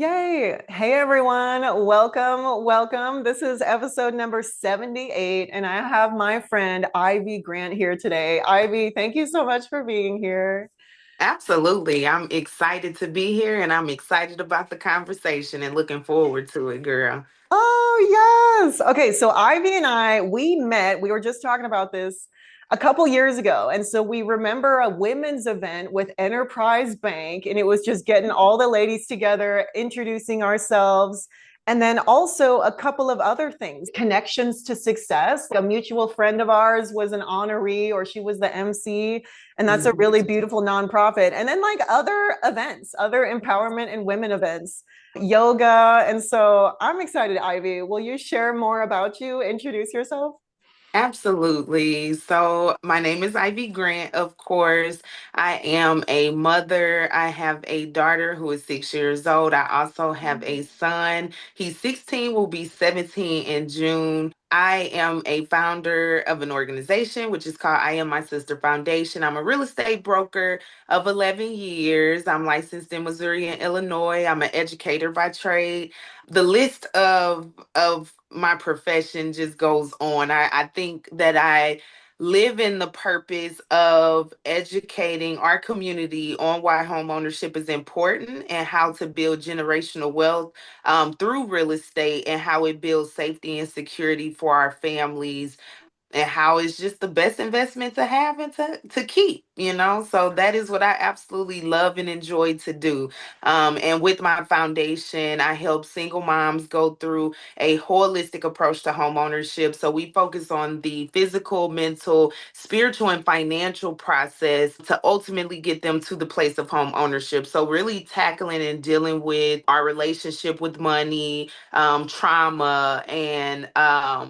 Yay. Hey, everyone. Welcome. Welcome. This is episode number 78, and I have my friend Ivy Grant here today. Ivy, thank you so much for being here. Absolutely. I'm excited to be here and I'm excited about the conversation and looking forward to it, girl. Oh, yes. Okay, so Ivy and we met, we were just talking about this a couple years ago. And so we remember a women's event with Enterprise Bank, and it was just getting all the ladies together, introducing ourselves. And then also a couple of other things, connections to success. A mutual friend of ours was an honoree, or she was the MC, and that's a Mhm. really beautiful nonprofit. And then like other events, other empowerment and women events, yoga. And so I'm excited, Ivy. Will you share more about you? Introduce yourself? Absolutely. So, my name is Ivy Grant, of course. I am a mother. I have a daughter who is 6 years old. I also have a son. He's 16, will be 17 in June. I am a founder of an organization which is called I Am My Sister Foundation. I'm a real estate broker of 11 years. I'm licensed in Missouri and Illinois. I'm an educator by trade. The list of my profession just goes on. I think that I live in the purpose of educating our community on why home ownership is important and how to build generational wealth through real estate and how it builds safety and security for our families and how it's just the best investment to have and to keep. So that is what I absolutely love and enjoy to do. And with my foundation, I help single moms go through a holistic approach to home ownership. So we focus on the physical, mental, spiritual, and financial process to ultimately get them to the place of home ownership. So really tackling and dealing with our relationship with money, trauma, and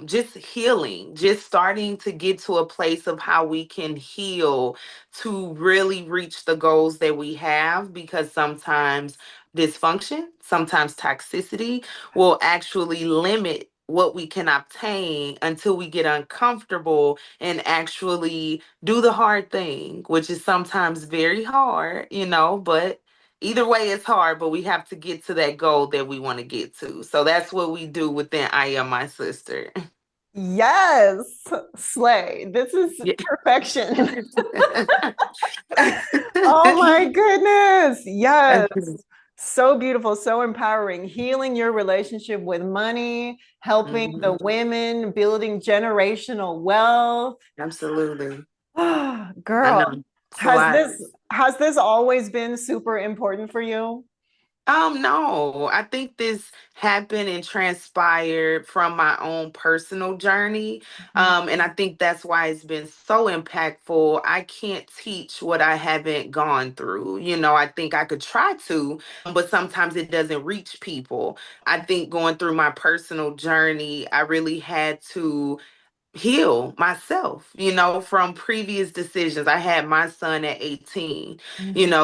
just healing, just starting to get to a place of how we can heal to really reach the goals that we have because sometimes dysfunction, sometimes toxicity will actually limit what we can obtain until we get uncomfortable and actually do the hard thing, which is sometimes very hard, but either way it's hard, but we have to get to that goal that we want to get to. So that's what we do within I Am My Sister. Yes, slay. This is Yeah. perfection. Oh my goodness. Yes. So beautiful, so empowering, healing your relationship with money, helping the Mhm. women, building generational wealth. Absolutely. I Girl, know. It's a has lot. this always been super important for you? No, I think this happened and transpired from my own personal journey. And I think that's why it's been so impactful. I can't teach what I haven't gone through. I think I could try to, but sometimes it doesn't reach people. I think going through my personal journey, I really had to heal myself, from previous decisions. I had my son at 18,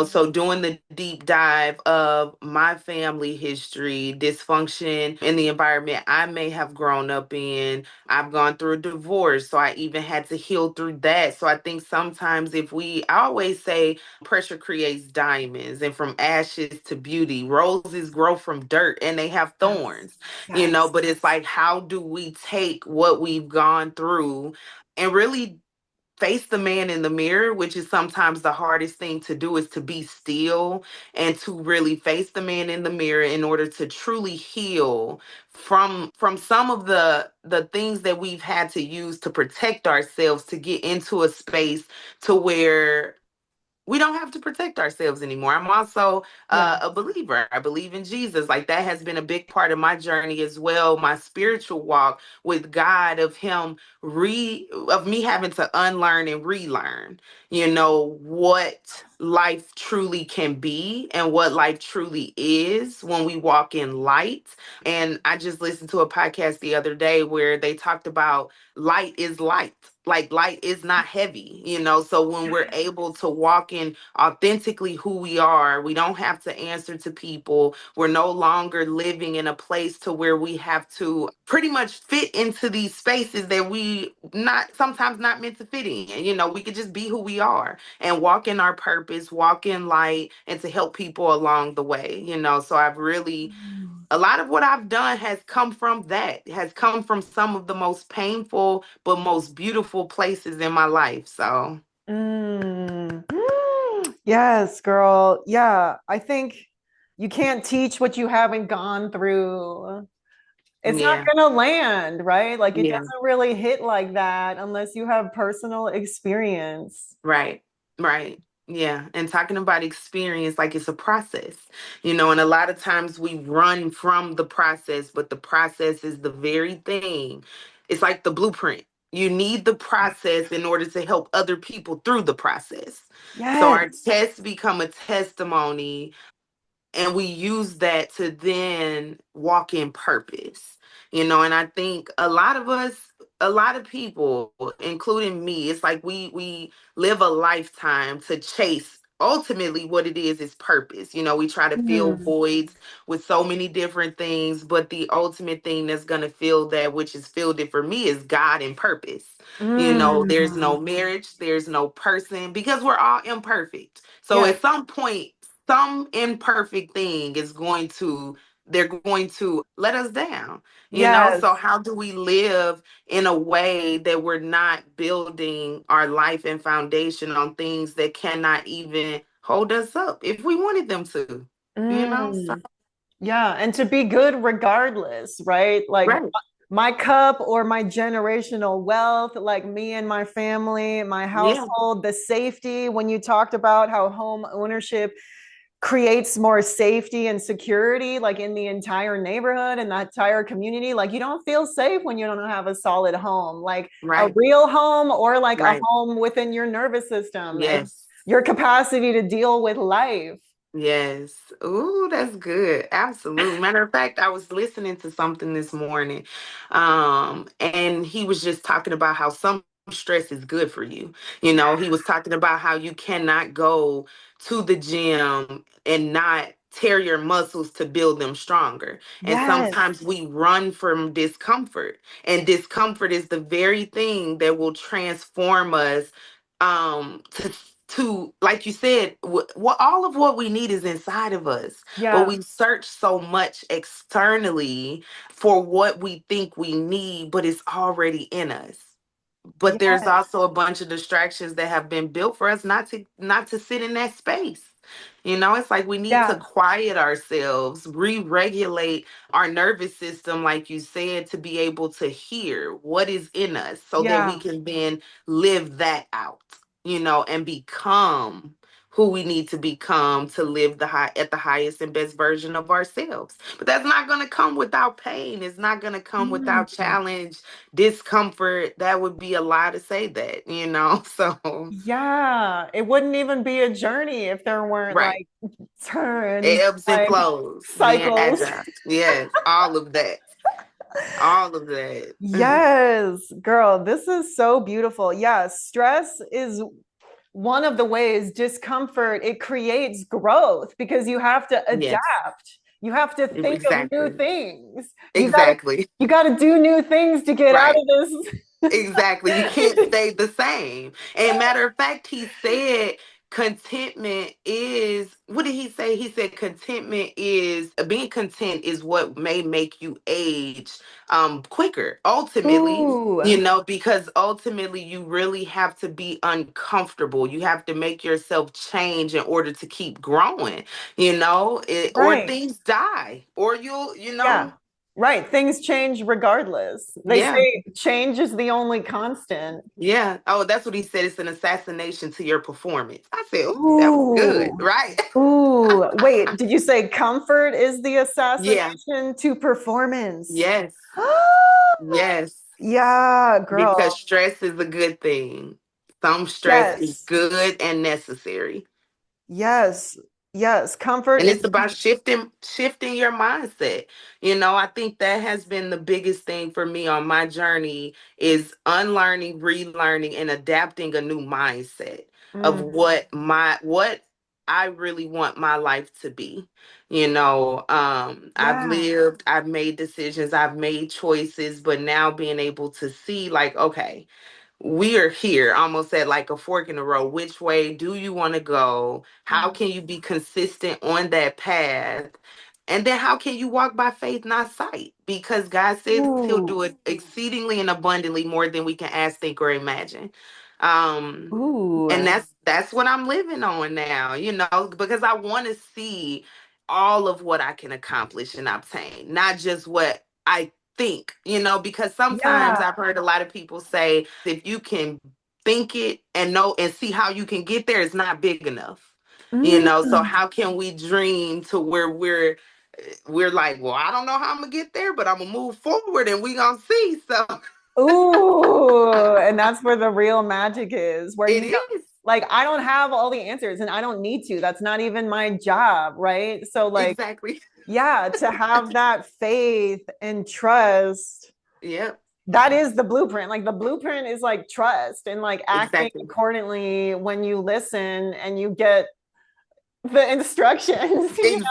so doing the deep dive of my family history, dysfunction in the environment I may have grown up in. I've gone through a divorce, so I even had to heal through that. So I think sometimes I always say pressure creates diamonds, and from ashes to beauty, roses grow from dirt and they have Yes. thorns, Yes. but it's like, how do we take what we've gone through and really face the man in the mirror, which is sometimes the hardest thing to do, is to be still and to really face the man in the mirror in order to truly heal from some of the things that we've had to use to protect ourselves to get into a space to where we don't have to protect ourselves anymore. I'm also Yeah. a believer. I believe in Jesus. Like, that has been a big part of my journey as well. My spiritual walk with God, of me having to unlearn and relearn, what life truly can be and what life truly is when we walk in light. And I just listened to a podcast the other day where they talked about light is light. like light is not heavy, so when we're able to walk in authentically who we are, we don't have to answer to people. We're no longer living in a place to where we have to pretty much fit into these spaces that we not sometimes not meant to fit in. We could just be who we are and walk in our purpose, walk in light, and to help people along the way. So I've really a lot of what I've done has come from that, has come from some of the most painful but most beautiful places in my life. So, Mm. Yes, girl. Yeah, I think you can't teach what you haven't gone through. It's not yeah, gonna land, right? Like it yeah, doesn't really hit like that unless you have personal experience. right, right. Yeah. And talking about experience, like it's a process, and a lot of times we run from the process, but the process is the very thing. It's like the blueprint. You need the process in order to help other people through the process. So our Yes. tests become a testimony, and we use that to then walk in purpose. And I think a lot of us, a lot of people, including me, it's like we live a lifetime to chase ultimately what it is purpose. We try to fill Mm. voids with so many different things, but the ultimate thing that's going to fill that, which is filled it for me, is God and purpose. There's Mm. no marriage, there's no person, because we're all imperfect. So Yes. at some point, some imperfect thing is going to, they're going to let us down. So Yes. how do we live in a way that we're not building our life and foundation on things that cannot even hold us up if we wanted them to. So Mm. Yeah, and to be good regardless, right? Like right. my cup or my generational wealth, like me and my family, my Yeah. household, the safety, when you talked about how home ownership creates more safety and security, like in the entire neighborhood and the entire community, like you don't feel safe when you don't have a solid home, like a Right. real home or like a Right. home within your nervous system and Yes. your capacity to deal with life. Yes. Ooh, that's good. Absolutely. Matter of fact, I was listening to something this morning, and he was just talking about how some stress is good for you. He was talking about how you cannot go to the gym and not tear your muscles to build them stronger. And Yes. sometimes we run from discomfort, and discomfort is the very thing that will transform us to like you said, what all of what we need is inside of us, but Yeah. we search so much externally for what we think we need, but it's already in us. But there's Yes. also a bunch of distractions that have been built for us not to sit in that space. It's like we need to Yeah. quiet ourselves, re-regulate our nervous system, like you said, to be able to hear what is in us so that we Yeah. can then live that out, and become who we need to become to live at the highest and best version of ourselves. But that's not going to come without pain. It's not going to come without Mm. challenge, discomfort. That would be a lie to say that. So Yeah. It wouldn't even be a journey if there weren't right. like turns, Ebbs and like flows, being cycles. agile. Yes, all of that. All of that. Yes, girl, this is so beautiful. Yes, stress is one of the ways, discomfort, it creates growth because you have to Yes, adapt. You have to think of new exactly. things. Exactly. You got to do new things to get out Right. of this. Exactly. You can't stay the same. And matter of fact, he said contentment is, what did he say? He said contentment is, being content is what may make you age quicker ultimately. Ooh, Because ultimately you really have to be uncomfortable. You have to make yourself change in order to keep growing, or right. things die, or you'll, Yeah. Right. Things change regardless. They yeah. say change is the only constant. Yeah. Oh, that's what he said. It's an assassination to your performance. I said, oh, that was good. Ooh. Right. Ooh. Wait, did you say comfort is the Yeah. assassination to performance? Yes. Yes. Yeah, Because girl. stress is a good thing. Some stress is Yes. good and necessary. Yes. Yes, comfort And is it's about shifting your mindset. I think that has been the biggest thing for me on my journey is unlearning, relearning, and adapting a new mindset of mm, what I really want my life to be. yeah. I've made decisions, I've made choices, but now being able to see like, okay, we are here almost at like a fork in the road. Which way do you want to go? How Mm. can you be consistent on that path? And then how can you walk by faith, not sight? Because God says he'll Ooh, do it exceedingly and abundantly more than we can ask, think, or imagine. Um, ooh, and that's what I'm living on now, because I want to see all of what I can accomplish and obtain, not just what I think, because sometimes yeah. I've heard a lot of people say if you can think it and know and see how you can get there, it's not big enough. So Mm. how can we dream to where we're like, well, I don't know how I'm gonna get there, but I'm gonna move forward and we gonna see. So Ooh, and that's where the real magic is, where it you don't, is like, I don't have all the answers and I don't need to. That's not even my job, right? So, like, exactly. yeah, to have that faith and trust, Yep, that is the blueprint. Like, the blueprint is like trust and like acting exactly. accordingly when you listen and you get the instructions, you know?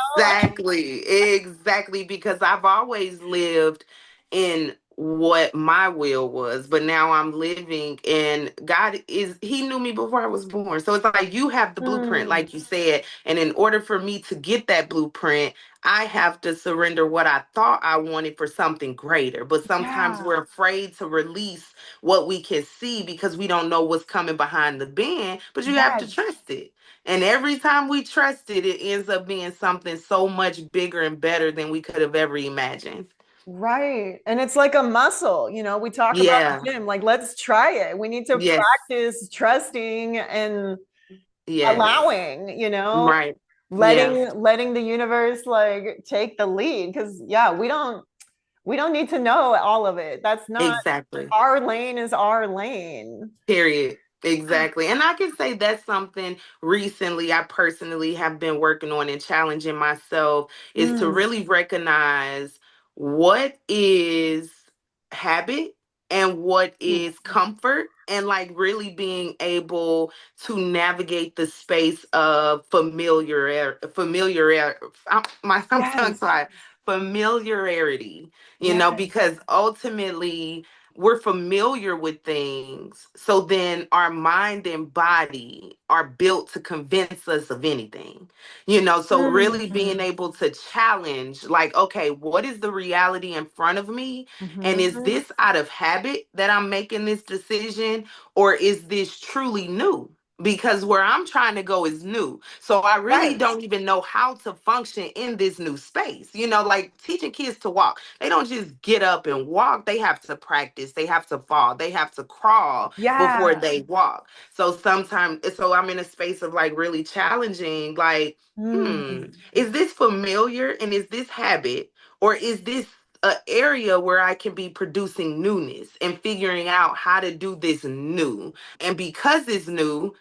Exactly, because I've always lived in what my will was, but now I'm living in He knew me before I was born. So it's like you have the blueprint, Mm, like you said. And in order for me to get that blueprint, I have to surrender what I thought I wanted for something greater. But sometimes yeah, we're afraid to release what we can see because we don't know what's coming behind the bend, but you have to yes. trust it. And every time we trust it, it ends up being something so much bigger and better than we could have ever imagined. Right. And it's like a muscle, we talk about Yeah. the gym, like let's try it. We need to Yes. practice trusting and Yes. allowing, Right. Yeah. letting the universe like take the lead because yeah, we don't need to know all of it. That's not Exactly. our lane is our lane. Period. Exactly. And I can say that's something recently I personally have been working on and challenging myself is to Mm, really recognize what is habit and what ooh, is comfort and like really being able to navigate the space of I'm tongue yes. tied. Familiarity, Yes. because ultimately we're familiar with things. So then our mind and body are built to convince us of anything. So really being Mm, able to challenge, like, okay, what is the reality in front of me? And is mhm. this out of habit that I'm making this decision? Or is this truly new? Because where I'm trying to go is new. So I really Yes. don't even know how to function in this new space. Like teaching kids to walk. They don't just get up and walk. They have to practice. They have to fall. They have to crawl before Yeah. they walk. So I'm in a space of like really challenging, like, Mm, is this familiar and is this habit? Or is this an area where I can be producing newness and figuring out how to do this new? And because it's new,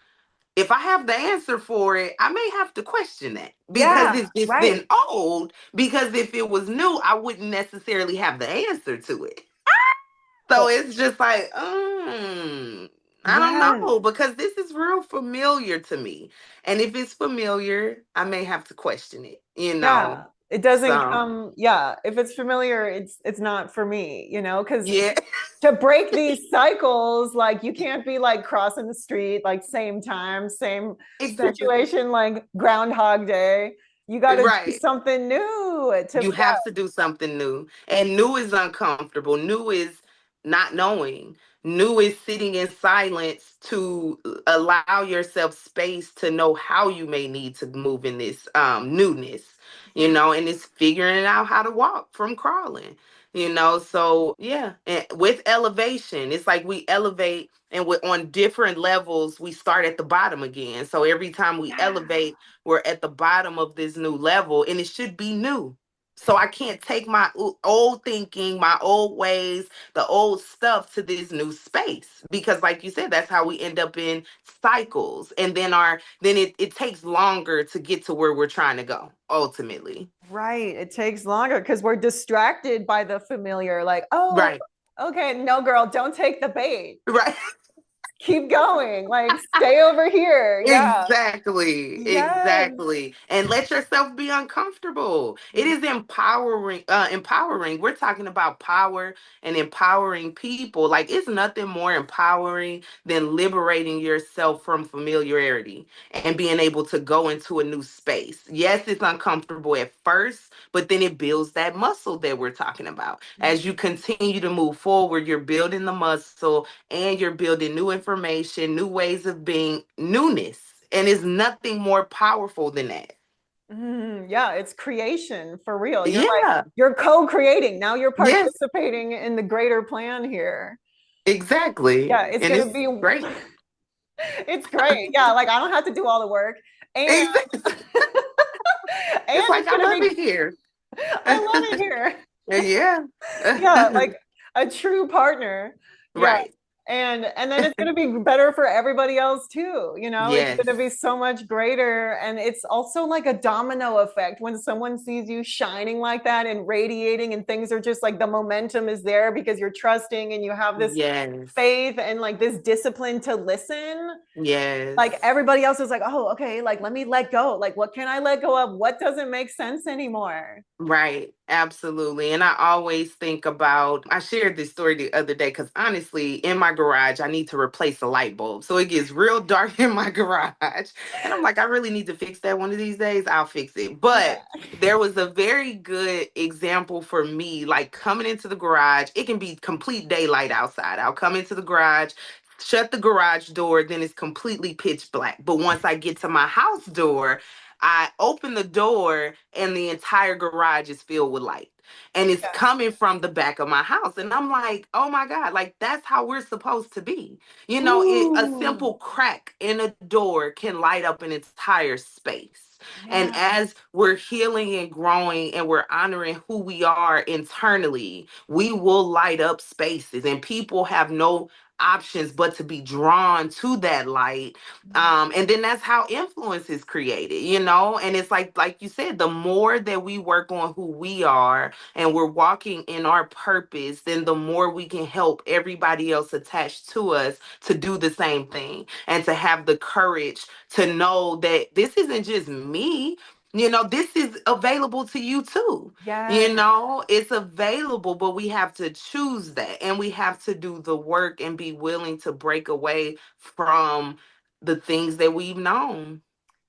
if I have the answer for it, I may have to question that because yeah. it's been Right. old. Because if it was new, I wouldn't necessarily have the answer to it. So it's just like, I don't Yes. know because this is real familiar to me. And if it's familiar, I may have to question it. Yeah. It doesn't So, come, yeah. If it's familiar, it's not for me, because yeah, to break these cycles, like you can't be like crossing the street, like same time, same exactly. situation, like Groundhog Day. You got to do Right. something new to, You yeah. have to do something new. And new is uncomfortable. New is not knowing. New is sitting in silence to allow yourself space to know how you may need to move in this newness, and it's figuring out how to walk from crawling. So yeah, and with elevation, it's like we elevate and we're on different levels, we start at the bottom again. So every time we Yeah. elevate, we're at the bottom of this new level and it should be new. So I can't take my old thinking, my old ways, the old stuff to this new space because like you said, that's how we end up in cycles. And then it takes longer to get to where we're trying to go ultimately. Right. It takes longer because we're distracted by the familiar. Like, oh, Right. okay, no, girl, don't take the bait. Right. Keep going. Like, stay over here. Yeah. Exactly, Yes. exactly. And let yourself be uncomfortable. It is empowering. We're talking about power and empowering people. Like it's nothing more empowering than liberating yourself from familiarity and being able to go into a new space. Yes, it's uncomfortable at first, but then it builds that muscle that we're talking about. As you continue to move forward, you're building the muscle and you're building new information, new ways of being, newness. And it's nothing more powerful than that. Yeah, it's creation for real. Yeah. You're co-creating. Now you're Yes, participating in the greater plan here. exactly. Yeah, it's And gonna it's be great. it's great. Yeah, like I don't have to do all the work. And Exactly. It's and like it's I gonna love be it here. I love it here. Yeah. Yeah, like a true partner. Yeah. Right. And then it's going to be better for everybody else too. It's Yes. going to be so much greater. And it's also like a domino effect when someone sees you shining like that and radiating, and things are just like the momentum is there because you're trusting and you have this Yes. faith and like this discipline to listen. Yes. Like everybody else is like, oh, okay, like let me let go. Like, what can I let go of? What doesn't make sense anymore? Right, absolutely. And I always think about, I shared this story the other day because honestly, in my garage, I need to replace a light bulb. So it gets real dark in my garage. And I'm like, I really need to fix that one of these days. I'll fix it. Yeah. But there was a very good example for me, like coming into the garage. It can be complete daylight outside. I'll come into the garage. Shut the garage door, then it's completely pitch black. But once I get to my house door, I open the door and the entire garage is filled with light. And it's Yeah. coming from the back of my house. And I'm like, oh my God, like that's how we're supposed to be. A Ooh. simple crack in a door can light up an entire space. And Yeah. as we're healing and growing and we're honoring who we are internally, we will light up spaces, and people have no options but to be drawn to that light. And then that's how influence is created, and it's like you said, the more that we work on who we are and we're walking in our purpose, then the more we can help everybody else attached to us to do the same thing and to have the courage to know that this isn't just me. This is available to you too. Yes. It's available, but we have to choose that, and we have to do the work and be willing to break away from the things that we've known.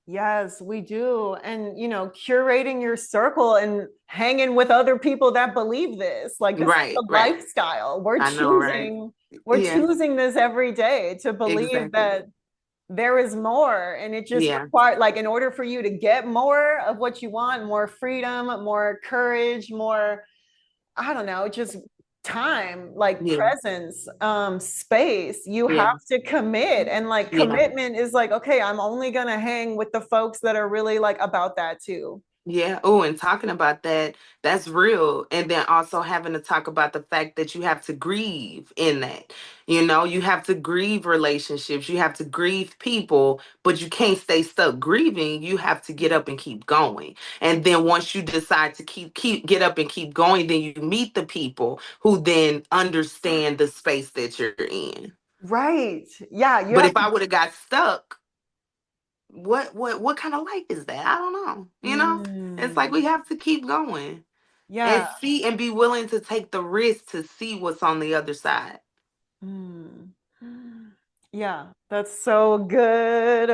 Yes, we do. And, curating your circle and hanging with other people that believe this. Like this is Right, a right. lifestyle. I know, right? We're Yeah, choosing this every day to believe exactly. that there is more. And it just Yeah, requires, like, in order for you to get more of what you want, more freedom, more courage, more, I don't know, just time, like yeah, presence, space, you yeah, have to commit. And like yeah. commitment is like, okay, I'm only gonna hang with the folks that are really like about that too. Yeah. Oh, and talking about that, that's real. And then also having to talk about the fact that you have to grieve in that. You have to grieve relationships, you have to grieve people, but you can't stay stuck grieving. You have to get up and keep going. And then once you decide to get up and keep going, then you meet the people who then understand the space that you're in. Right. Yeah, you But have if to. I would have got stuck, what kind of life is that? I don't know. It's like we Mm, have to keep going and yeah. see and be willing to take the risk to see what's on the other side. Mm. Yeah, that's so good.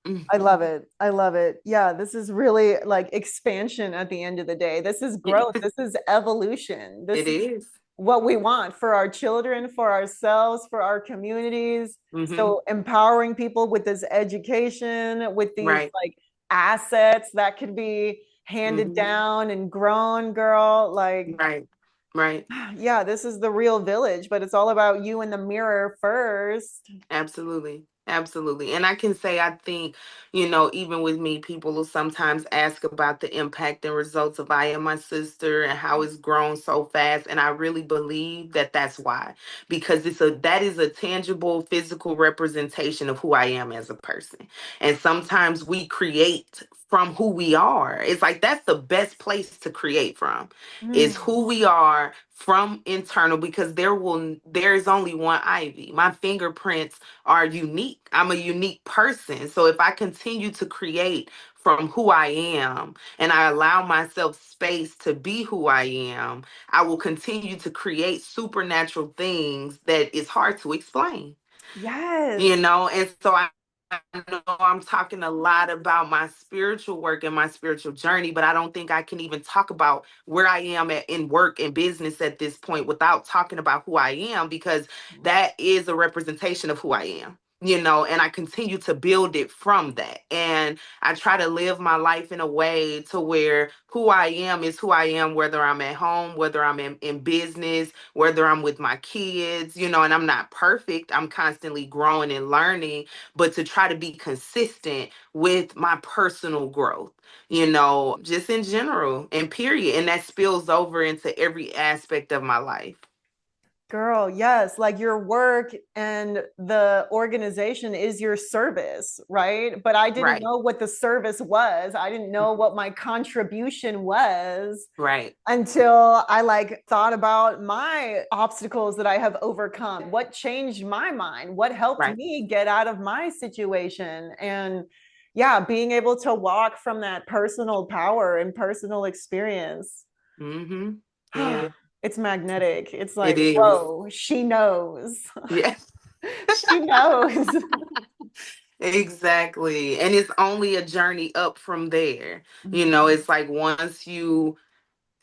Mm. I love it. I love it. Yeah, this is really like expansion at the end of the day. This is growth. This is evolution. This It is is. what we want for our children, for ourselves, for our communities. Mm-hmm. So empowering people with this education, with these Right. like assets that could be handed Mm-hmm. down and grown, girl. Like, Right. Right. yeah, this is the real village, but it's all about you in the mirror first. Absolutely. Absolutely. And I can say, I think, even with me, people will sometimes ask about the impact and results of I Am My Sister and how it's grown so fast. And I really believe that that's why, because that is a tangible physical representation of who I am as a person. And sometimes we create from who we are. It's like that's the best place to create from is Mm. who we are from internal, because there is only one Ivy. My fingerprints are unique. I'm a unique person. So if I continue to create from who I am and I allow myself space to be who I am, I will continue to create supernatural things that is hard to explain. Yes. And so I know I'm talking a lot about my spiritual work and my spiritual journey, but I don't think I can even talk about where I am in work and business at this point without talking about who I am, because that is a representation of who I am. And I continue to build it from that. And I try to live my life in a way to where who I am is who I am, whether I'm at home, whether I'm in business, whether I'm with my kids, and I'm not perfect. I'm constantly growing and learning, but to try to be consistent with my personal growth, just in general and period. And that spills over into every aspect of my life. Girl, yes, like your work and the organization is your service, right? But I didn't Right. know what the service was. I didn't know what my contribution was Right. until I like thought about my obstacles that I have overcome. What changed my mind? What helped Right. me get out of my situation? And yeah, being able to walk from that personal power and personal experience. Mm-hmm. Yeah, It's magnetic. It's it like, is. whoa, she knows. Yeah. She knows. Exactly. And it's only a journey up from there. It's like once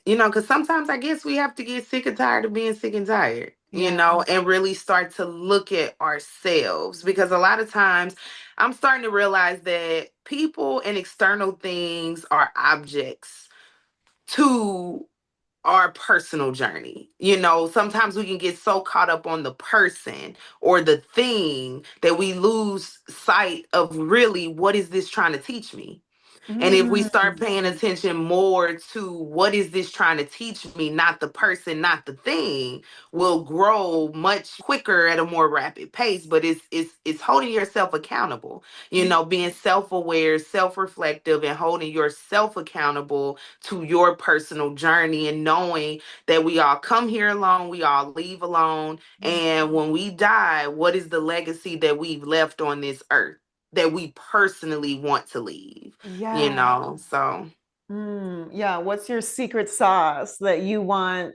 because sometimes I guess we have to get sick and tired of being sick and tired, Yeah. and really start to look at ourselves. Because a lot of times I'm starting to realize that people and external things are objects to our personal journey. Sometimes we can get so caught up on the person or the thing that we lose sight of really what is this trying to teach me. And if we start Mm. paying attention more to what is this trying to teach me, not the person, not the thing, we'll grow much quicker at a more rapid pace. But it's holding yourself accountable, being self-aware, self-reflective, and holding yourself accountable to your personal journey, and knowing that we all come here alone, we all leave alone. And when we die, what is the legacy that we've left on this earth that we personally want to leave? Yeah. So Yeah. What's your secret sauce that you want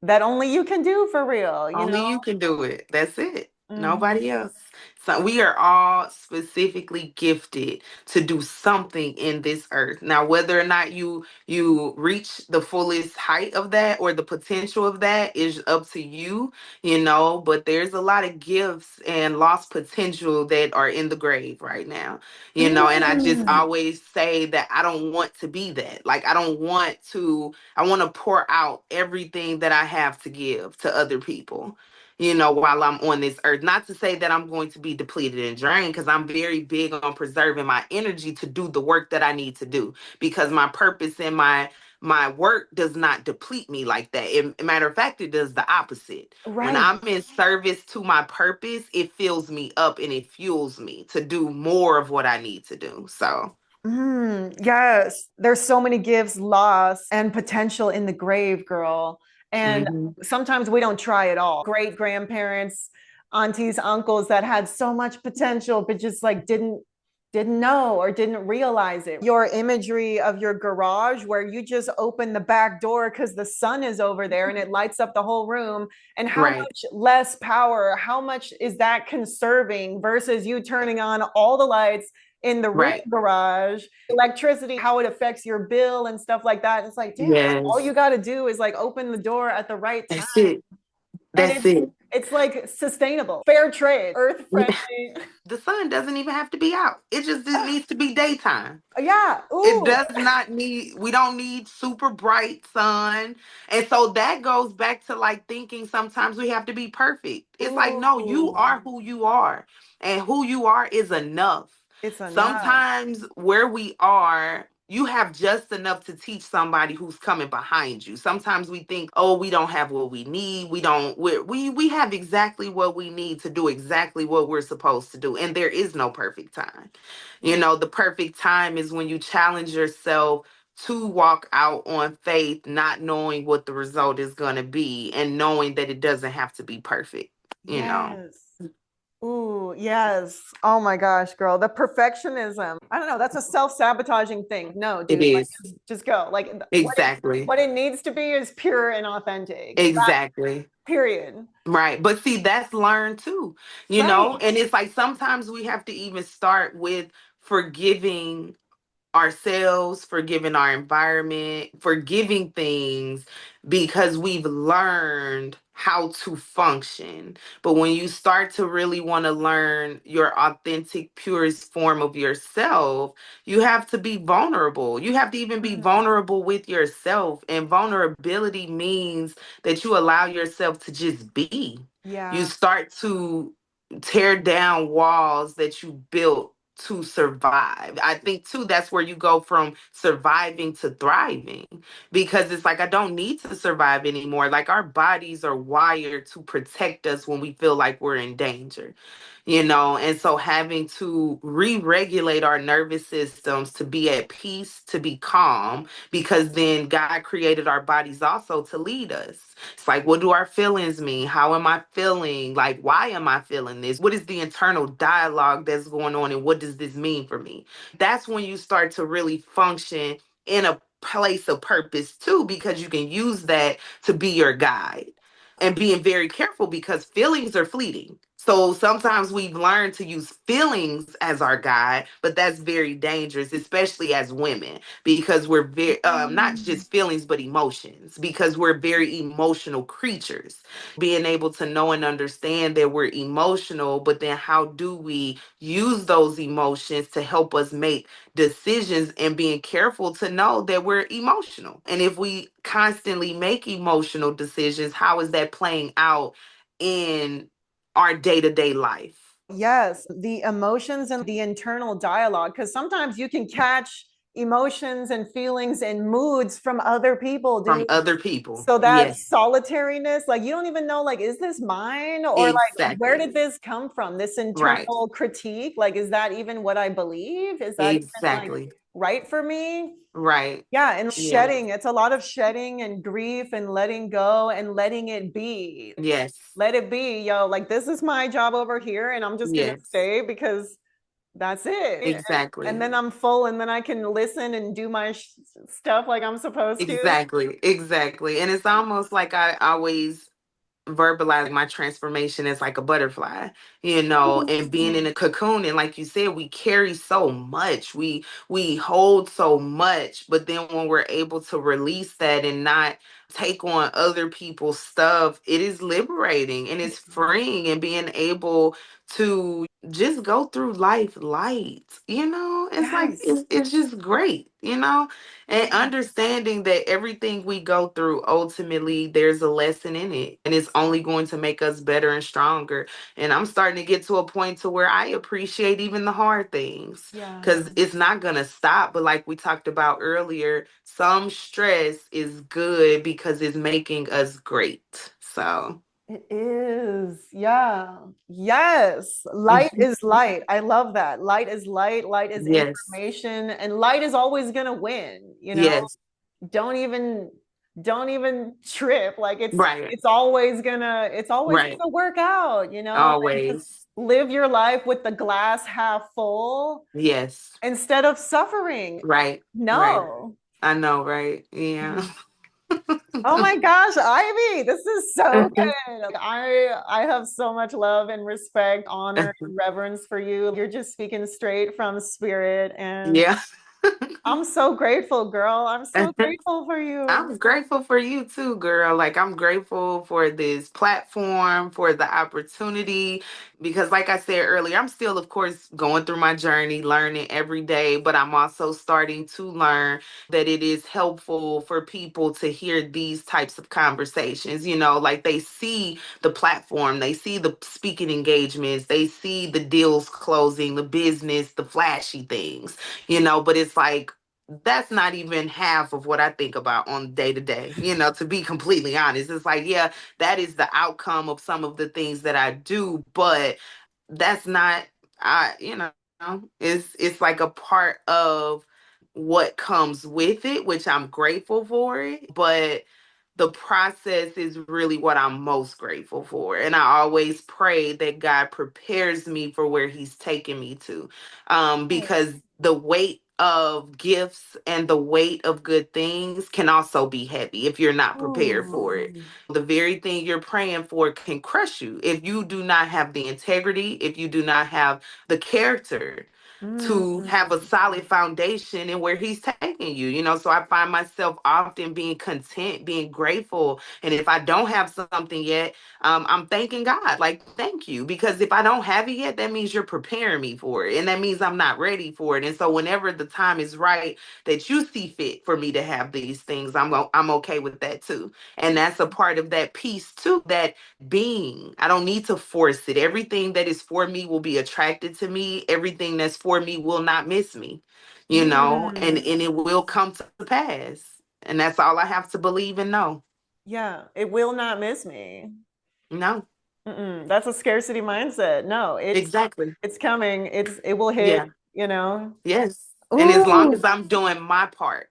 that only you can do for real, you only know? you can do it. That's it. Mhm. Nobody else. So we are all specifically gifted to do something in this earth. Now, whether or not you reach the fullest height of that or the potential of that is up to you, but there's a lot of gifts and lost potential that are in the grave right now. And I just Mm. always say that I don't want to be that. Like I want to pour out everything that I have to give to other people, while I'm on this earth. Not to say that I'm going to be depleted and drained, because I'm very big on preserving my energy to do the work that I need to do, because my purpose and my work does not deplete me like that. Matter of fact, it does the opposite. When Right. I'm in service to my purpose, it fills me up and it fuels me to do more of what I need to do. So, Yes, there's so many gifts lost and potential in the grave, girl. And mhm, sometimes we don't try at all. Great grandparents, aunties, uncles that had so much potential, but just like didn't know or didn't realize it. Your imagery of your garage where you just open the back door because the sun is over there and it lights up the whole room. And how right, much less power, how much is that conserving versus you turning on all the lights in the real right. garage, electricity, how it affects your bill and stuff like that. It's like, damn, all Yes, you got to do is like open the door at the right time. that's it. And That's it. It's like sustainable, fair trade, earth friendly. The sun doesn't even have to be out. It needs to be daytime. Yeah. It Ooh. does not need, we don't need super bright sun. And so that goes back to like thinking sometimes we have to be perfect. It's like, no, you Ooh. are who you are, and who you are is enough. It's enough. Sometimes where we are, you have just enough to teach somebody who's coming behind you. Sometimes we think, oh, we don't have what we need. We have exactly what we need to do exactly what we're supposed to do. And there is no perfect time. The perfect time is when you challenge yourself to walk out on faith, not knowing what the result is going to be and knowing that it doesn't have to be perfect, you know. Yes. Ooh, yes. Oh my gosh, girl. The perfectionism. I don't know. That's a self-sabotaging thing. No, It dude, like is. just go. Like Exactly. what it needs to be is pure and authentic. Exactly. Period. Right. But see, that's learned too, Right. and it's like sometimes we have to even start with forgiving ourselves, forgiving our environment, forgiving things because we've learned how to function. But when you start to really want to learn your authentic, purest form of yourself, you have to be vulnerable. You have to even be Mhm. vulnerable with yourself. And vulnerability means that you allow yourself to just be. You Yeah. start to tear down walls that you built to survive. I think too that's where you go from surviving to thriving, because it's like I don't need to survive anymore. Like our bodies are wired to protect us when we feel like we're in danger. And so having to re-regulate our nervous systems to be at peace, to be calm, because then God created our bodies also to lead us. It's like, what do our feelings mean? How am I feeling? Like, why am I feeling this? What is the internal dialogue that's going on, and what does this mean for me? That's when you start to really function in a place of purpose too, because you can use that to be your guide. And being very careful because feelings are fleeting. So sometimes we've learned to use feelings as our guide, but that's very dangerous, especially as women, because we're very not Mm. just feelings but emotions, because we're very emotional creatures. Being able to know and understand that we're emotional, but then how do we use those emotions to help us make decisions, and being careful to know that we're emotional. And if we constantly make emotional decisions, how is that playing out in our day-to-day life? Yes, the emotions and the internal dialogue, because sometimes you can catch emotions and feelings and moods from other people, dude. From other people. So that Yes, solitariness, like you don't even know, like, is this mine? Or like, where exactly. did this come from? This Right. internal critique, like, is that even what I believe? Is that even like Exactly. right for me? Right. Yeah, and Yeah. shedding. It's a lot of shedding and grief and letting go and letting it be. Yes. Let it be, yo. Like, this is my job over here, and I'm just gonna Yes. stay because that's it. And Exactly. then I'm full, and then I can listen and do my stuff like I'm supposed to. Exactly. Exactly. And it's almost like I always verbalizing my transformation as like a butterfly, and being in a cocoon. And like you said, we carry so much, we hold so much, but then when we're able to release that and not take on other people's stuff, it is liberating and it's freeing, and being able to just go through life light, it's like Yes. it's just great, and Yeah. understanding that everything we go through, ultimately, there's a lesson in it. And it's only going to make us better and stronger. And I'm starting to get to a point to where I appreciate even the hard things, Yeah. because it's not going to stop. But like we talked about earlier, some stress is good because it's making us great. So, It is. Yeah. Yes. Light is light. I love that. Light is light. Light is yes, information. And light is always gonna win, you know? yes, Don't even don't even trip. Like right, it's always right. gonna work out, you know? And just Always. live your life with the glass half full Yes, instead of suffering. right, right. No. I know, right? Yeah. Oh my gosh, Ivy, this is so good. Like, I have so much love and respect, honor, and reverence for you. You're just speaking straight from spirit, and Yeah. I'm so grateful, girl. I'm so grateful for you. I'm grateful for you too, girl. Like, I'm grateful for this platform, for the opportunity, because, like I said earlier, I'm still, of course, going through my journey, learning every day, but I'm also starting to learn that it is helpful for people to hear these types of conversations. Like, they see the platform, they see the speaking engagements, they see the deals closing, the business, the flashy things, but it's like, that's not even half of what I think about on day to day, to be completely honest. It's like, yeah, that is the outcome of some of the things that I do, but that's not, it's like a part of what comes with it, which I'm grateful for it, but the process is really what I'm most grateful for. And I always pray that God prepares me for where He's taking me to. Because the weight of gifts and the weight of good things can also be heavy if you're not prepared for it. Ooh. The very thing you're praying for can crush you if you do not have the integrity, if you do not have the character to have a Mm. solid foundation in where he's taking you. So I find myself often being content, being grateful. And if I don't have something yet, I'm thanking God, like, thank you. Because if I don't have it yet, that means you're preparing me for it. And that means I'm not ready for it. And so whenever the time is right that you see fit for me to have these things, I'm okay with that too. And that's a part of that peace too, that being. I don't need to force it. Everything that is for me will be attracted to me. Everything that's for me will not miss me, and Mm. it will come to pass. And that's all I have to believe and know. Yeah, it will not miss me. No, That's a scarcity mindset. No, exactly. it's coming. It will hit, Yeah. you know. Yes. And as long as Ooh. I'm doing my part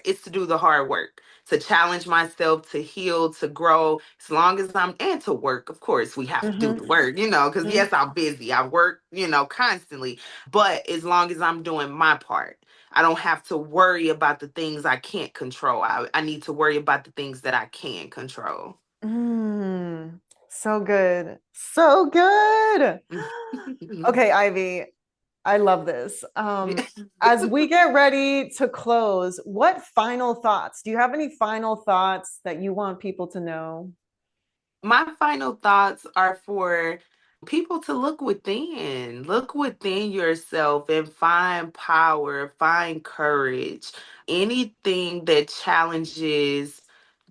is to do the hard work, to challenge myself, to heal, to grow. As long as and to work, of course, we have to do Hmm. the work, because yes, I'm busy. I work, constantly. But as long as I'm doing my part, I don't have to worry about the things I can't control. I need to worry about the things that I can control. Mm. So good. So good. Okay, Ivy, I love this. As we get ready to close, what final thoughts? Do you have any final thoughts that you want people to know? My final thoughts are for people to look within yourself and find power, find courage. Anything that challenges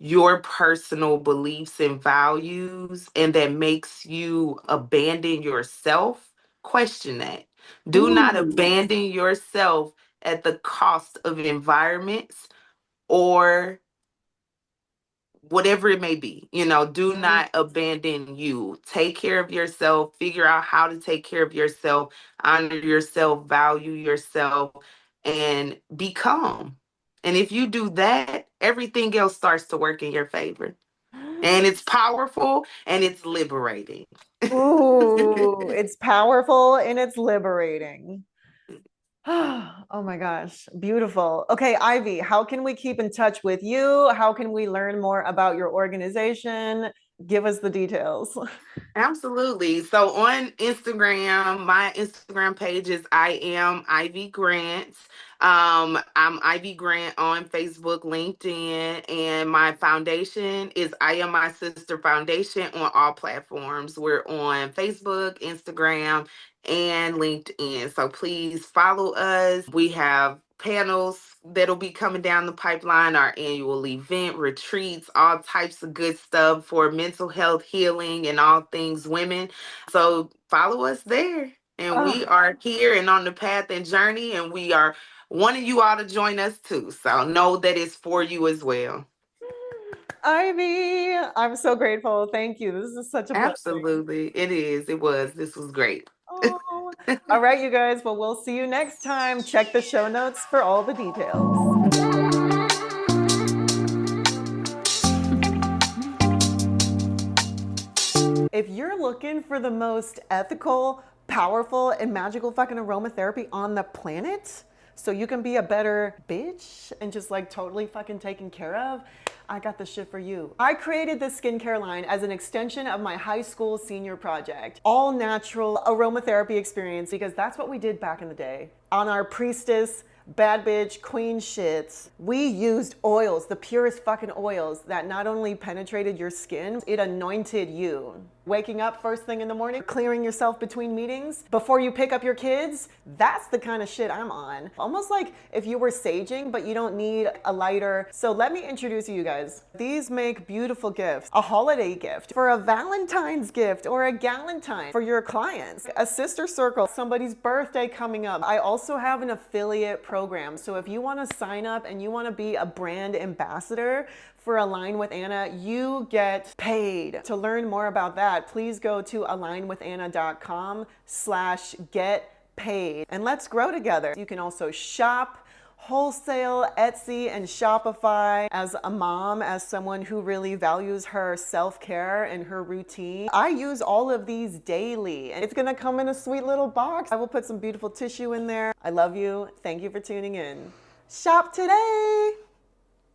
your personal beliefs and values and that makes you abandon yourself, question that. Do not Ooh. abandon yourself at the cost of environments or whatever it may be. Do not abandon you. Take care of yourself, figure out how to take care of yourself, honor yourself, value yourself, and be calm. And if you do that, everything else starts to work in your favor. And it's powerful and it's liberating. Ooh, it's powerful and it's liberating. Oh my gosh, beautiful. Okay, Ivy, how can we keep in touch with you? How can we learn more about your organization? Give us the details. Absolutely. So on Instagram, my Instagram page is I am Ivy Grant. I'm Ivy Grant on Facebook, LinkedIn, and my foundation is I Am My Sister Foundation on all platforms. We're on Facebook, Instagram, and LinkedIn. So please follow us. We have panels that'll be coming down the pipeline, our annual event, retreats, all types of good stuff for mental health healing and all things women. So follow us there. And we Oh, are here and on the path and journey, and we are wanting you all to join us too. So know that it's for you as well. Ivy, I'm so grateful. Thank you. This is such a blessing. Absolutely. It is. It was. This was great. Oh, all right, you guys. Well, we'll see you next time. Check the show notes for all the details. If you're looking for the most ethical, powerful, and magical fucking aromatherapy on the planet, so you can be a better bitch and just like totally fucking taken care of, I got the shit for you. I created this skincare line as an extension of my high school senior project. All natural aromatherapy experience because that's what we did back in the day. On our Priestess bad bitch, queen shits. We used oils, the purest fucking oils that not only penetrated your skin, it anointed you. Waking up first thing in the morning, clearing yourself between meetings before you pick up your kids, that's the kind of shit I'm on. Almost like if you were saging, but you don't need a lighter. So let me introduce you guys. These make beautiful gifts. A holiday gift, for a Valentine's gift, or a galentine for your clients. A sister circle, somebody's birthday coming up. I also have an affiliate program. So if you want to sign up and you want to be a brand ambassador for Align with Anna, you get paid. To learn more about that, please go to alignwithanna.com/get paid and let's grow together. You can also shop wholesale, Etsy, and Shopify. As a mom, as someone who really values her self-care and her routine, I use all of these daily, and it's gonna come in a sweet little box. I will put some beautiful tissue in there. I love you. Thank you for tuning in. Shop today.